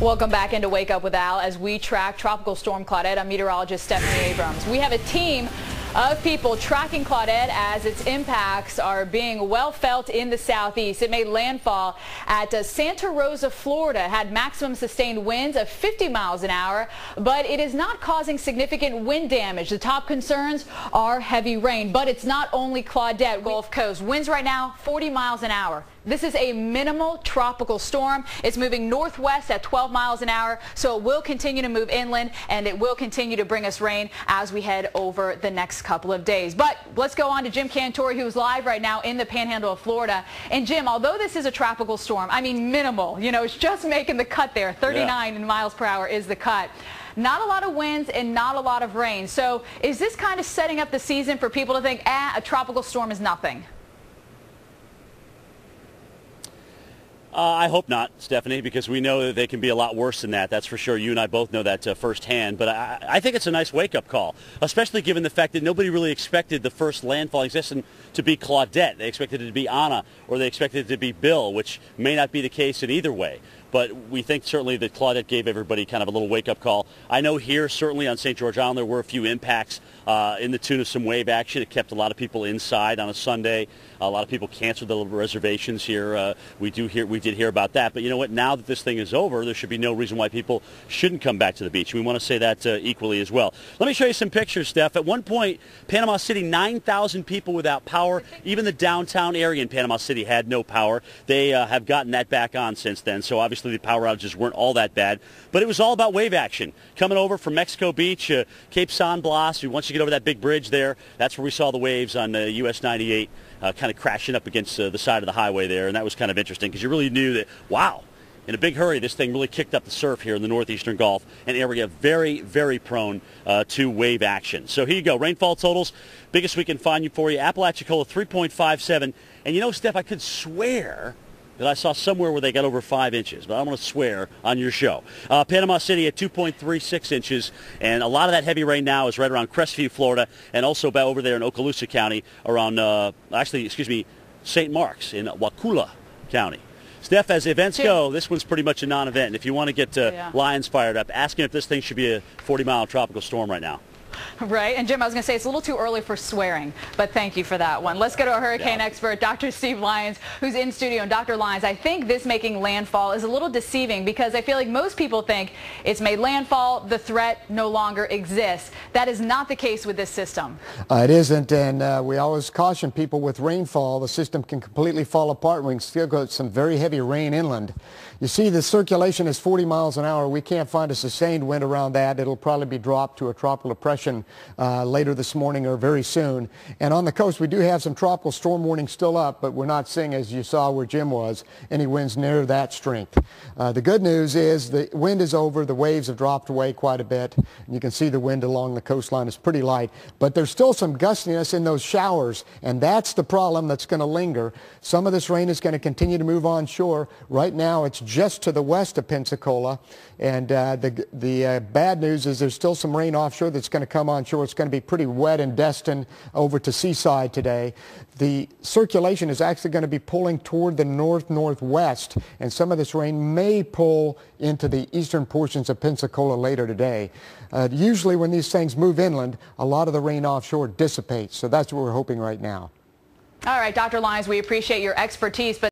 Welcome back into Wake Up with Al as we track Tropical Storm Claudette. I'm meteorologist Stephanie Abrams. We have a team of people tracking Claudette as its impacts are being well felt in the southeast. It made landfall at Santa Rosa, Florida. It had maximum sustained winds of 50 miles an hour, but it is not causing significant wind damage. The top concerns are heavy rain, but it's not only Claudette. Gulf Coast winds right now 40 miles an hour. This is a minimal tropical storm. It's moving northwest at 12 miles an hour, so it will continue to move inland, and it will continue to bring us rain as we head over the next couple of days. But let's go on to Jim Cantore, who's live right now in the panhandle of Florida. And Jim, although this is a tropical storm, I mean minimal, you know, it's just making the cut there. 39 in miles per hour is the cut. Not a lot of winds and not a lot of rain. So is this kind of setting up the season for people to think, a tropical storm is nothing? I hope not, Stephanie, because we know that they can be a lot worse than that. That's for sure. You and I both know that firsthand. But I think it's a nice wake-up call, especially given the fact that nobody really expected the first landfall existence to be Claudette. They expected it to be Anna, or they expected it to be Bill, which may not be the case in either way. But we think certainly that Claudette gave everybody kind of a little wake-up call. I know here, certainly on St. George Island, there were a few impacts in the tune of some wave action. It kept a lot of people inside on a Sunday. A lot of people canceled their reservations here. We did hear about that. But you know what? Now that this thing is over, there should be no reason why people shouldn't come back to the beach. We want to say that equally as well. Let me show you some pictures, Steph. At one point, Panama City, 9,000 people without power. Even the downtown area in Panama City had no power. They have gotten that back on since then. So obviously the power outages weren't all that bad. But it was all about wave action. Coming over from Mexico Beach, Cape San Blas, once you get over that big bridge there, that's where we saw the waves on US 98 kind of crashing up against the side of the highway there. And that was kind of interesting because you really knew that, wow, in a big hurry, this thing really kicked up the surf here in the northeastern Gulf, an area very, very prone to wave action. So here you go. Rainfall totals, biggest we can find you for you. Apalachicola 3.57. And you know, Steph, I could swear that I saw somewhere where they got over 5 inches, but I don't want to swear on your show. Panama City at 2.36 inches, and a lot of that heavy rain now is right around Crestview, Florida, and also about over there in Okaloosa County around, St. Mark's in Wakulla County. Steph, as events go, this one's pretty much a non-event. If you want to get Lyons fired up, ask him if this thing should be a 40-mile tropical storm right now. Right. And Jim, I was going to say it's a little too early for swearing, but thank you for that one. Let's go to our hurricane expert, Dr. Steve Lyons, who's in studio. And Dr. Lyons, I think this making landfall is a little deceiving because I feel like most people think it's made landfall, the threat no longer exists. That is not the case with this system. It isn't, and we always caution people with rainfall. The system can completely fall apart. We can still get some very heavy rain inland. You see, the circulation is 40 miles an hour. We can't find a sustained wind around that. It'll probably be dropped to a tropical depression later this morning or very soon. And on the coast, we do have some tropical storm warnings still up, but we're not seeing, as you saw where Jim was, any winds near that strength. The good news is the wind is over. The waves have dropped away quite a bit. And you can see the wind along the coastline is pretty light, but there's still some gustiness in those showers, and that's the problem that's going to linger. Some of this rain is going to continue to move onshore. Right now, it's just to the west of Pensacola, and the bad news is there's still some rain offshore that's going to come onshore. It's going to be pretty wet in Destin over to Seaside today. The circulation is actually going to be pulling toward the north-northwest, and some of this rain may pull into the eastern portions of Pensacola later today. Usually when these things move inland, a lot of the rain offshore dissipates, so that's what we're hoping right now. All right, Dr. Lyons, we appreciate your expertise. But